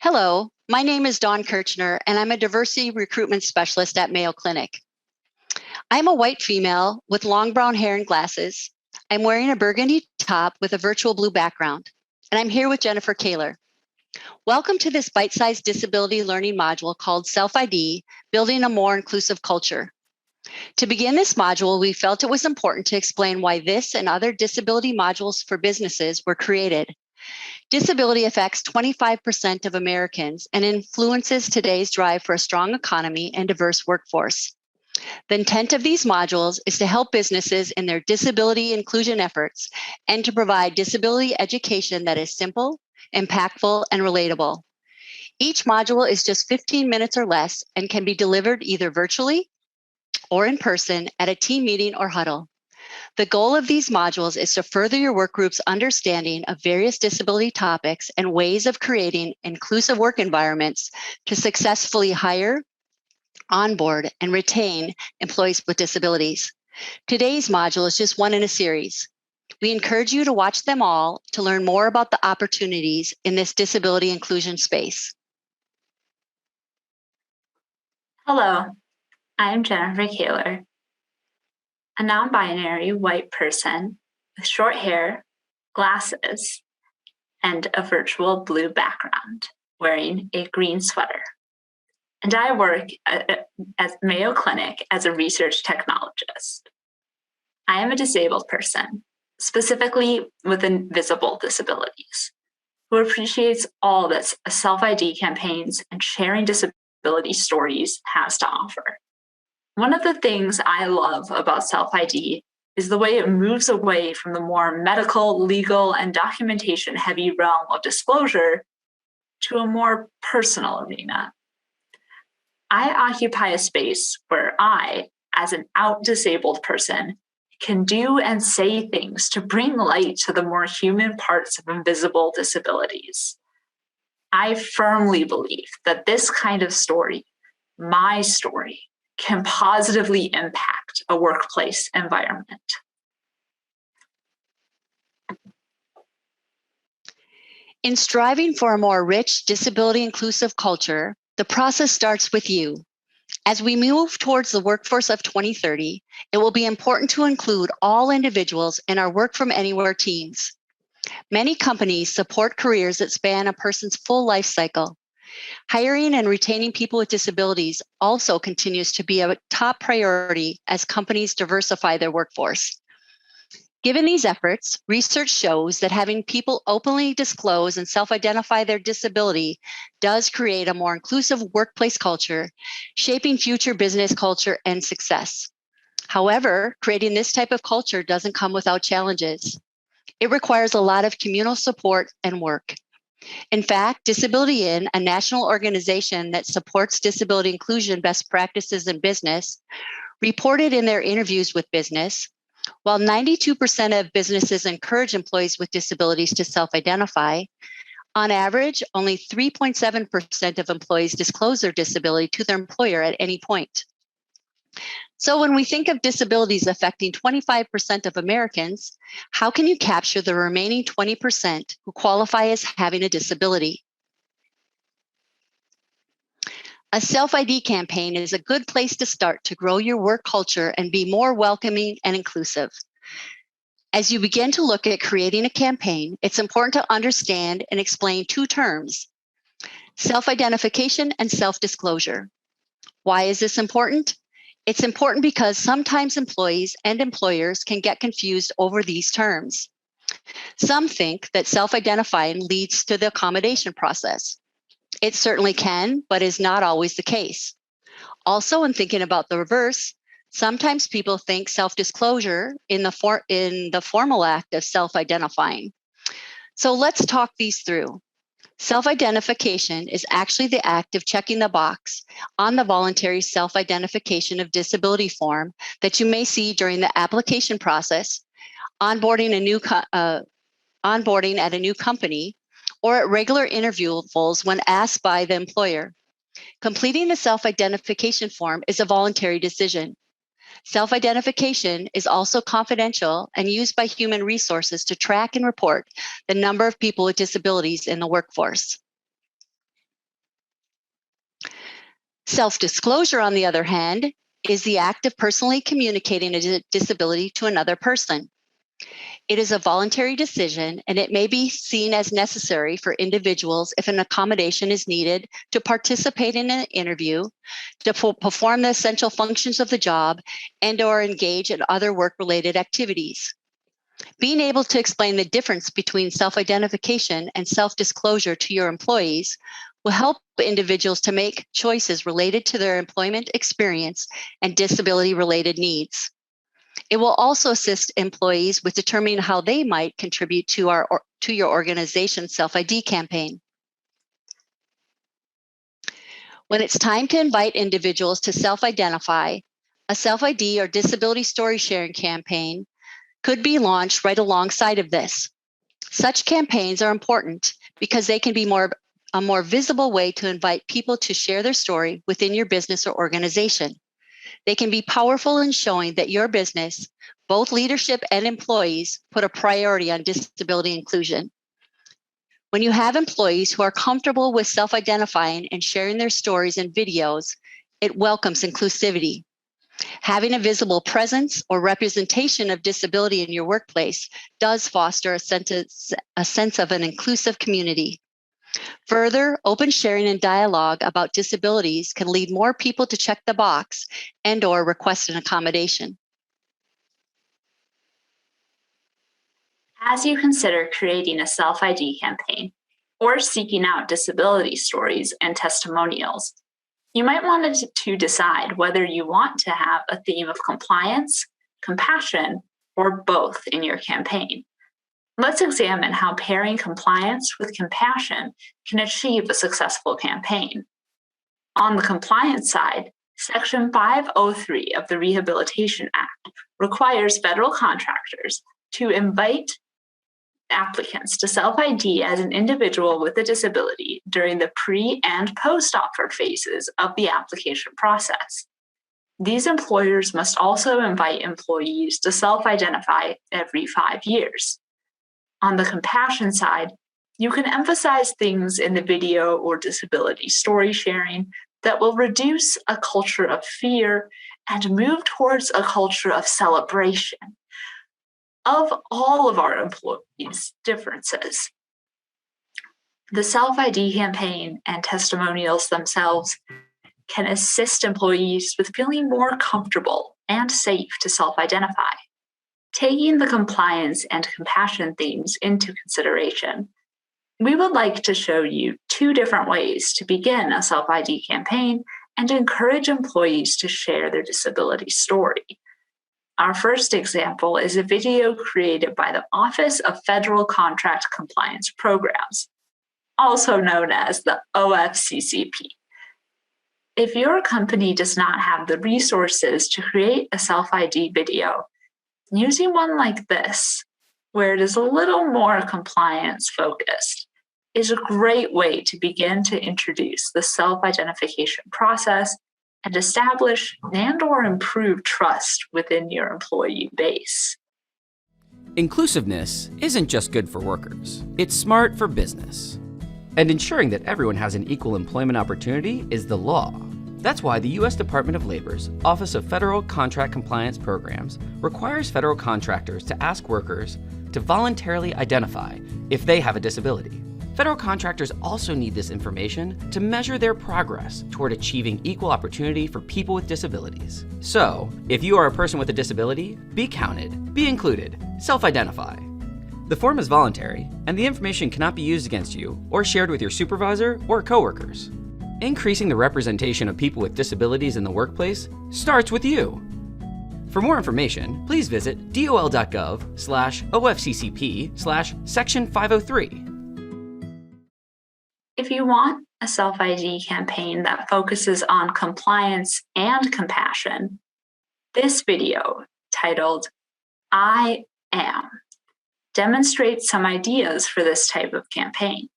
Hello, my name is Dawn Kirchner, and I'm a diversity recruitment specialist at Mayo Clinic. I'm a white female with long brown hair and glasses. I'm wearing a burgundy top with a virtual blue background, and I'm here with Jennifer Kaler. Welcome to this bite-sized disability learning module called Self-ID, Building a More Inclusive Culture. To begin this module, we felt it was important to explain why this and other disability modules for businesses were created. Disability affects 25% of Americans and influences today's drive for a strong economy and diverse workforce. The intent of these modules is to help businesses in their disability inclusion efforts and to provide disability education that is simple, impactful, and relatable. Each module is just 15 minutes or less and can be delivered either virtually or in person at a team meeting or huddle. The goal of these modules is to further your work group's understanding of various disability topics and ways of creating inclusive work environments to successfully hire, onboard, and retain employees with disabilities. Today's module is just one in a series. We encourage you to watch them all to learn more about the opportunities in this disability inclusion space. Hello, I'm Jennifer Kaler, a non-binary white person with short hair, glasses, and a virtual blue background, wearing a green sweater. And I work at Mayo Clinic as a research technologist. I am a disabled person, specifically with invisible disabilities, who appreciates all that self-ID campaigns and sharing disability stories has to offer. One of the things I love about self-ID is the way it moves away from the more medical, legal, and documentation-heavy realm of disclosure to a more personal arena. I occupy a space where I, as an out-disabled person, can do and say things to bring light to the more human parts of invisible disabilities. I firmly believe that this kind of story, my story, can positively impact a workplace environment. In striving for a more rich, disability inclusive culture, the process starts with you. As we move towards the workforce of 2030, it will be important to include all individuals in our work from anywhere teams. Many companies support careers that span a person's full life cycle. Hiring and retaining people with disabilities also continues to be a top priority as companies diversify their workforce. Given these efforts, research shows that having people openly disclose and self-identify their disability does create a more inclusive workplace culture, shaping future business culture and success. However, creating this type of culture doesn't come without challenges. It requires a lot of communal support and work. In fact, Disability:IN, a national organization that supports disability inclusion best practices in business, reported in their interviews with business, while 92% of businesses encourage employees with disabilities to self-identify, on average, only 3.7% of employees disclose their disability to their employer at any point. So when we think of disabilities affecting 25% of Americans, how can you capture the remaining 20% who qualify as having a disability? A self-ID campaign is a good place to start to grow your work culture and be more welcoming and inclusive. As you begin to look at creating a campaign, it's important to understand and explain two terms: self-identification and self-disclosure. Why is this important? It's important because sometimes employees and employers can get confused over these terms. Some think that self-identifying leads to the accommodation process. It certainly can, but is not always the case. Also, in thinking about the reverse, sometimes people think self-disclosure in the formal act of self-identifying. So let's talk these through. Self-identification is actually the act of checking the box on the voluntary self-identification of disability form that you may see during the application process, onboarding at a new company, or at regular interviews when asked by the employer. Completing the self-identification form is a voluntary decision. Self-identification is also confidential and used by human resources to track and report the number of people with disabilities in the workforce. Self-disclosure, on the other hand, is the act of personally communicating a disability to another person. It is a voluntary decision, and it may be seen as necessary for individuals if an accommodation is needed to participate in an interview, to perform the essential functions of the job, and/or engage in other work-related activities. Being able to explain the difference between self-identification and self-disclosure to your employees will help individuals to make choices related to their employment experience and disability-related needs. It will also assist employees with determining how they might contribute to your organization's self-ID campaign. When it's time to invite individuals to self-identify, a self-ID or disability story sharing campaign could be launched right alongside of this. Such campaigns are important because they can be a more visible way to invite people to share their story within your business or organization. They can be powerful in showing that your business, both leadership and employees, put a priority on disability inclusion. When you have employees who are comfortable with self-identifying and sharing their stories and videos, it welcomes inclusivity. Having a visible presence or representation of disability in your workplace does foster a sense of an inclusive community. Further, open sharing and dialogue about disabilities can lead more people to check the box and/or request an accommodation. As you consider creating a self-ID campaign or seeking out disability stories and testimonials, you might want to decide whether you want to have a theme of compliance, compassion, or both in your campaign. Let's examine how pairing compliance with compassion can achieve a successful campaign. On the compliance side, Section 503 of the Rehabilitation Act requires federal contractors to invite applicants to self-ID as an individual with a disability during the pre- and post-offer phases of the application process. These employers must also invite employees to self-identify every 5 years. On the compassion side, you can emphasize things in the video or disability story sharing that will reduce a culture of fear and move towards a culture of celebration of all of our employees' differences. The self-ID campaign and testimonials themselves can assist employees with feeling more comfortable and safe to self-identify. Taking the compliance and compassion themes into consideration, we would like to show you 2 different ways to begin a self-ID campaign and encourage employees to share their disability story. Our first example is a video created by the Office of Federal Contract Compliance Programs, also known as the OFCCP. If your company does not have the resources to create a self-ID video, using one like this, where it is a little more compliance focused, is a great way to begin to introduce the self-identification process and establish and/or improve trust within your employee base. Inclusiveness isn't just good for workers, it's smart for business. And ensuring that everyone has an equal employment opportunity is the law. That's why the U.S. Department of Labor's Office of Federal Contract Compliance Programs requires federal contractors to ask workers to voluntarily identify if they have a disability. Federal contractors also need this information to measure their progress toward achieving equal opportunity for people with disabilities. So, if you are a person with a disability, be counted, be included, self-identify. The form is voluntary, and the information cannot be used against you or shared with your supervisor or coworkers. Increasing the representation of people with disabilities in the workplace starts with you. For more information, please visit dol.gov/OFCCP/Section 503. If you want a self-ID campaign that focuses on compliance and compassion, this video, titled I Am, demonstrates some ideas for this type of campaign.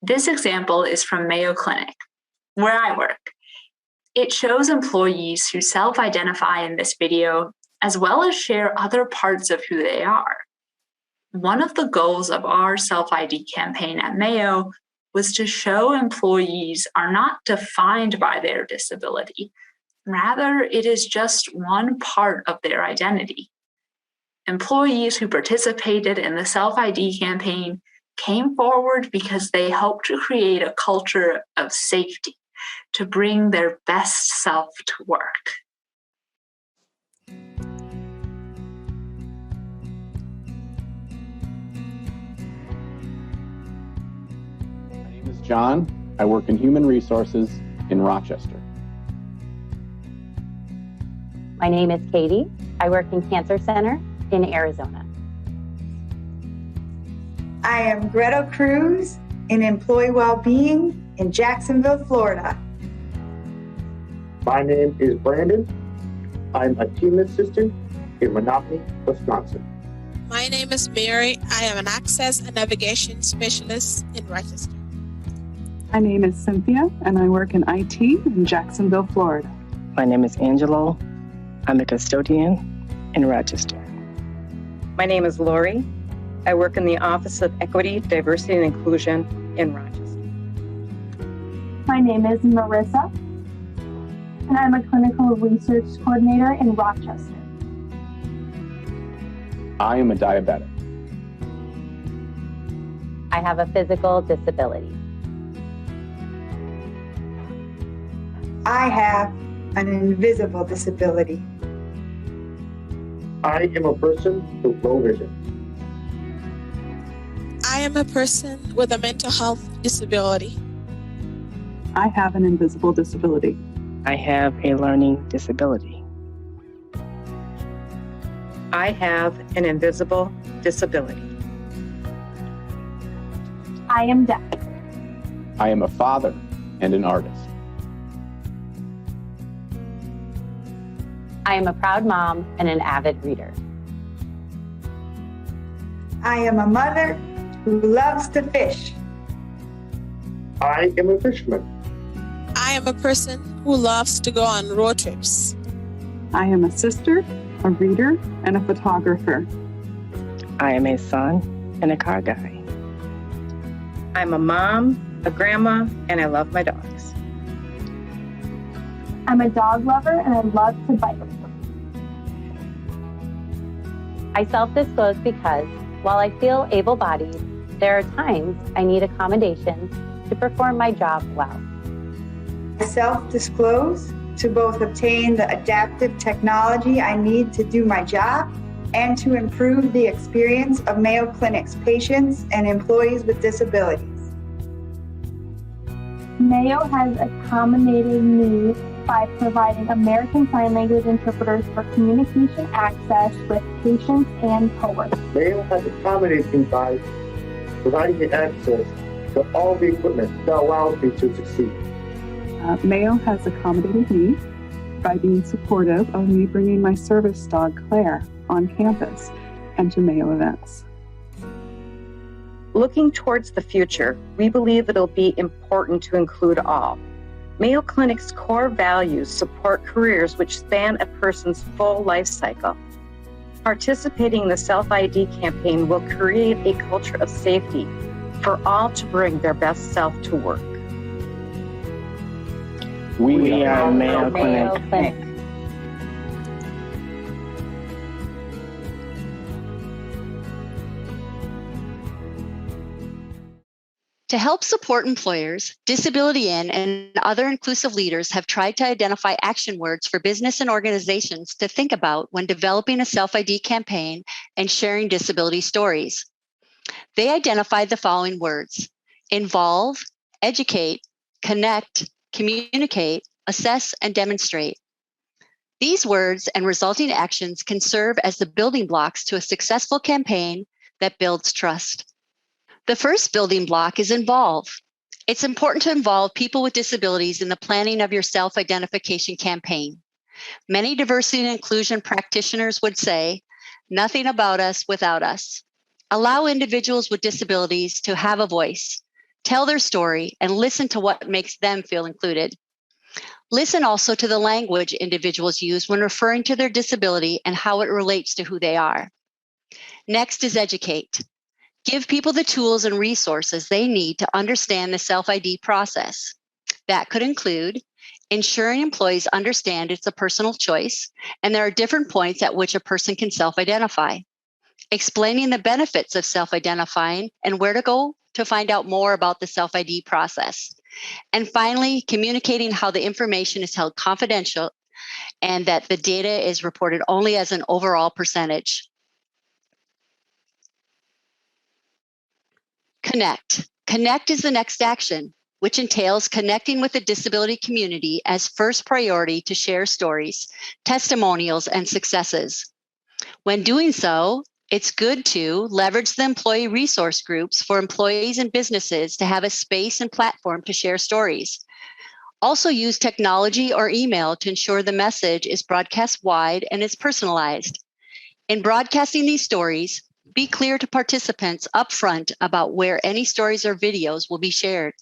This example is from Mayo Clinic, where I work. It shows employees who self-identify in this video, as well as share other parts of who they are. One of the goals of our self-ID campaign at Mayo was to show employees are not defined by their disability. Rather, it is just one part of their identity. Employees who participated in the Self-ID campaign came forward because they hoped to create a culture of safety, to bring their best self to work. My name is John. I work in human resources in Rochester. My name is Katie. I work in Cancer Center in Arizona. I am Greta Cruz in Employee Wellbeing in Jacksonville, Florida. My name is Brandon. I'm a team assistant in Menominee, Wisconsin. My name is Mary. I am an access and navigation specialist in Rochester. My name is Cynthia, and I work in IT in Jacksonville, Florida. My name is Angelo. I'm a custodian in Rochester. My name is Lori. I work in the Office of Equity, Diversity, and Inclusion in Rochester. My name is Marissa, and I'm a clinical research coordinator in Rochester. I am a diabetic. I have a physical disability. I have an invisible disability. I am a person with low vision. I am a person with a mental health disability. I have an invisible disability. I have a learning disability. I have an invisible disability. I am deaf. I am a father and an artist. I am a proud mom and an avid reader. I am a mother who loves to fish. I am a fisherman. I am a person who loves to go on road trips. I am a sister, a reader, and a photographer. I am a son and a car guy. I'm a mom, a grandma, and I love my dogs. I'm a dog lover and I love to bike. I self-disclose because, while I feel able-bodied, there are times I need accommodations to perform my job well. I self-disclose to both obtain the adaptive technology I need to do my job and to improve the experience of Mayo Clinic's patients and employees with disabilities. Mayo has accommodated me by providing American Sign Language interpreters for communication access with patients and coworkers. Mayo has accommodated me by providing me access to all the equipment that allows me to succeed. Mayo has accommodated me by being supportive of me bringing my service dog, Claire, on campus and to Mayo events. Looking towards the future, we believe it'll be important to include all. Mayo Clinic's core values support careers which span a person's full life cycle. Participating in the Self-ID campaign will create a culture of safety for all to bring their best self to work. We are Mayo Clinic. To help support employers, Disability:IN and other inclusive leaders have tried to identify action words for business and organizations to think about when developing a self-ID campaign and sharing disability stories. They identified the following words: involve, educate, connect, communicate, assess, and demonstrate. These words and resulting actions can serve as the building blocks to a successful campaign that builds trust. The first building block is involve. It's important to involve people with disabilities in the planning of your self-identification campaign. Many diversity and inclusion practitioners would say, nothing about us without us. Allow individuals with disabilities to have a voice, tell their story, and listen to what makes them feel included. Listen also to the language individuals use when referring to their disability and how it relates to who they are. Next is educate. Give people the tools and resources they need to understand the self-ID process. That could include ensuring employees understand it's a personal choice, and there are different points at which a person can self-identify. Explaining the benefits of self-identifying and where to go to find out more about the self-ID process. And finally, communicating how the information is held confidential and that the data is reported only as an overall percentage. Connect. Connect is the next action, which entails connecting with the disability community as first priority to share stories, testimonials, and successes. When doing so, it's good to leverage the employee resource groups for employees and businesses to have a space and platform to share stories. Also use technology or email to ensure the message is broadcast wide and is personalized. In broadcasting these stories, be clear to participants upfront about where any stories or videos will be shared.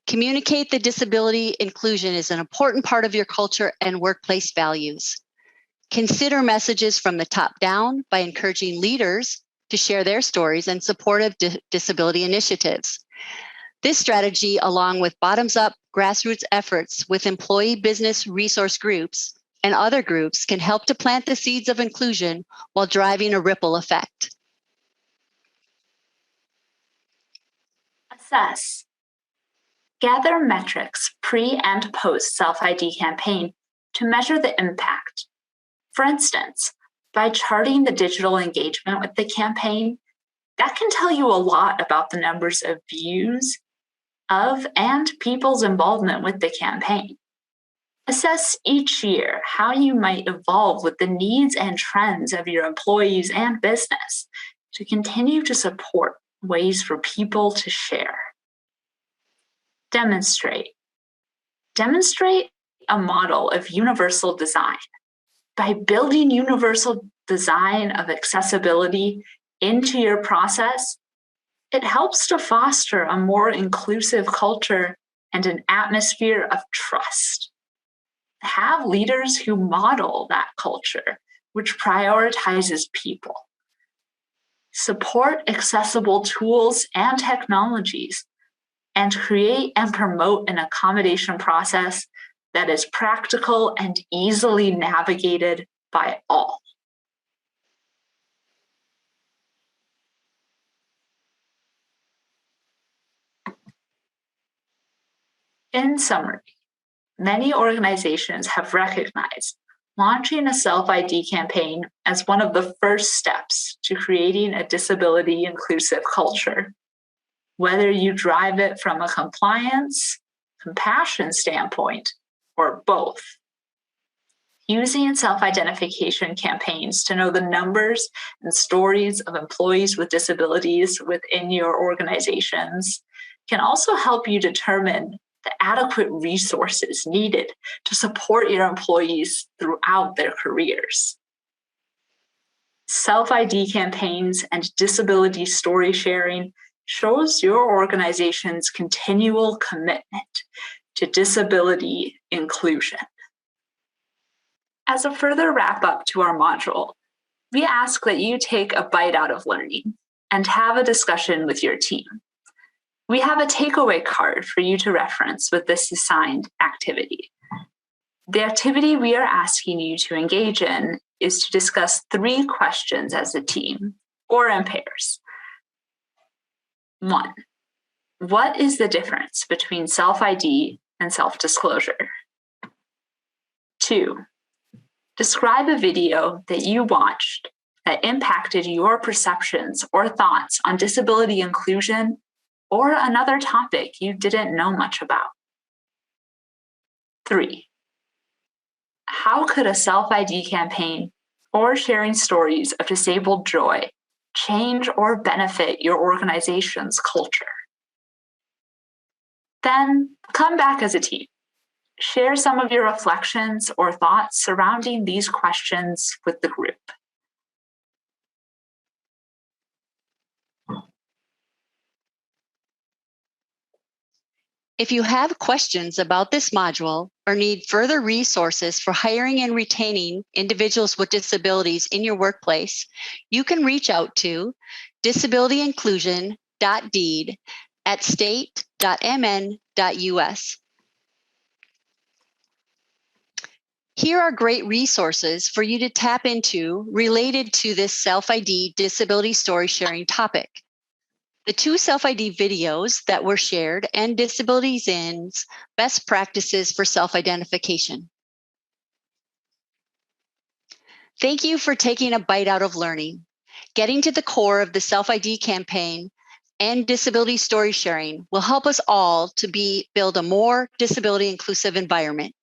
Communicate that disability inclusion is an important part of your culture and workplace values. Consider messages from the top down by encouraging leaders to share their stories in support of disability initiatives. This strategy, along with bottoms-up grassroots efforts with employee business resource groups and other groups, can help to plant the seeds of inclusion while driving a ripple effect. Assess. Gather metrics pre and post self-ID campaign to measure the impact. For instance, by charting the digital engagement with the campaign, that can tell you a lot about the numbers of views of and people's involvement with the campaign. Assess each year how you might evolve with the needs and trends of your employees and business to continue to support ways for people to share. Demonstrate. Demonstrate a model of universal design. By building universal design of accessibility into your process, it helps to foster a more inclusive culture and an atmosphere of trust. Have leaders who model that culture, which prioritizes people. Support accessible tools and technologies, and create and promote an accommodation process that is practical and easily navigated by all. In summary, many organizations have recognized launching a self-ID campaign as one of the first steps to creating a disability-inclusive culture. Whether you drive it from a compliance, compassion standpoint, or both. Using self-identification campaigns to know the numbers and stories of employees with disabilities within your organizations can also help you determine the adequate resources needed to support your employees throughout their careers. Self-ID campaigns and disability story sharing shows your organization's continual commitment to disability inclusion. As a further wrap up to our module, we ask that you take a bite out of learning and have a discussion with your team. We have a takeaway card for you to reference with this assigned activity. The activity we are asking you to engage in is to discuss 3 questions as a team or in pairs. 1, what is the difference between self-ID and self-disclosure? 2, describe a video that you watched that impacted your perceptions or thoughts on disability inclusion or another topic you didn't know much about. 3, how could a self-ID campaign or sharing stories of disabled joy change or benefit your organization's culture? Then come back as a team. Share some of your reflections or thoughts surrounding these questions with the group. If you have questions about this module or need further resources for hiring and retaining individuals with disabilities in your workplace, you can reach out to disabilityinclusion.deed at state.mn.us. Here are great resources for you to tap into related to this self-ID disability story sharing topic. The 2 self-ID videos that were shared and Disabilities In's best practices for self-identification. Thank you for taking a bite out of learning. Getting to the core of the self-ID campaign and disability story sharing will help us all to build a more disability inclusive environment.